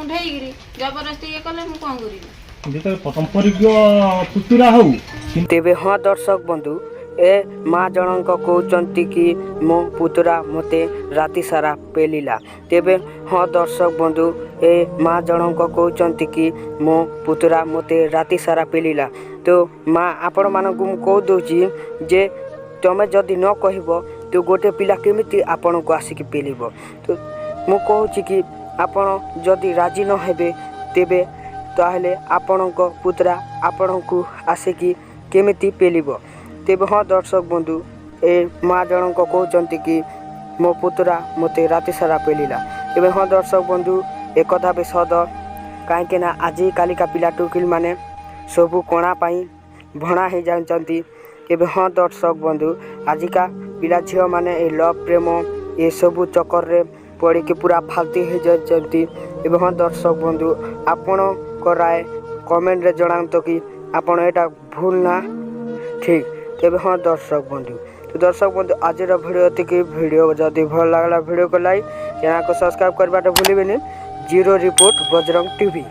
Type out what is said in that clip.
ଉଠେଇକିରି ଜବରଦସ୍ତି ଇଏ କଲେ ମୁଁ କ'ଣ କରିବି? ଯେତେବେଳେ ପାରମ୍ପରିକ ପୁତୁରା ହଉ ତେବେ ହଁ ଦର୍ଶକ ବନ୍ଧୁ ଏ ମା ଜଣଙ୍କ କହୁଛନ୍ତି କି ମୋ ପୁତୁରା ମୋତେ ରାତି ସାରା ପେଲିଲା। ତେବେ ହଁ ଦର୍ଶକ ବନ୍ଧୁ ଏ ମା ଜଣଙ୍କ କହୁଛନ୍ତି କି ମୋ ପୁତୁରା ମୋତେ ରାତି ସାରା ପେଲିଲା। ତ ମା ଆପଣମାନଙ୍କୁ ମୁଁ କହୁଦେଉଛି ଯେ ତମେ ଯଦି ନ କହିବ ତ ଗୋଟେ ପିଲା କେମିତି ଆପଣଙ୍କୁ ଆସିକି ପେଲିବ। ତ ମୁଁ କହୁଛି କି ଆପଣ ଯଦି ରାଜି ନ ହେବେ ତେବେ ତାହେଲେ ଆପଣଙ୍କ ପୁତୁରା ଆପଣଙ୍କୁ ଆସିକି କେମିତି ପେଲିବ। ତେବେ ହଁ ଦର୍ଶକ ବନ୍ଧୁ ଏ ମା ଜଣଙ୍କ କହୁଛନ୍ତି କି ମୋ ପୁତୁରା ମୋତେ ରାତି ସାରା ପେଲିଲା। ତେବେ ହଁ ଦର୍ଶକ ବନ୍ଧୁ ଏକଥା ବି ସତ, କାହିଁକିନା ଆଜିକାଲିକା ପିଲା ଟୁକିଲମାନେ ସବୁ କଣା ପାଇଁ ଭଣା ହେଇଯାଉଛନ୍ତି। ଏବେ ହଁ ଦର୍ଶକ ବନ୍ଧୁ ଆଜିକା ପିଲା ଝିଅମାନେ ଏ ଲଭ୍ ପ୍ରେମ ଏସବୁ ଚକ୍କରରେ ପଡ଼ିକି ପୁରା ଫାଲତୁ ହେଇଯାଉଛନ୍ତି। ଏବେ ହଁ ଦର୍ଶକ ବନ୍ଧୁ ଆପଣଙ୍କ ରାୟ କମେଣ୍ଟରେ ଜଣାନ୍ତୁ କି ଆପଣ ଏଇଟା ଭୁଲ ନା ଠିକ୍। ତେବେ ହଁ ଦର୍ଶକ ବନ୍ଧୁ ଦର୍ଶକ ବନ୍ଧୁ ଆଜିର ଭିଡ଼ିଓ ଏତିକି। ଭିଡ଼ିଓ ଯଦି ଭଲ ଲାଗିଲା ଭିଡ଼ିଓକୁ ଲାଇକ୍ ଚ୍ୟାନେଲକୁ ସବସ୍କ୍ରାଇବ୍ କରିବାଟା ଭୁଲିବେନି। Zero report Bajrang TV.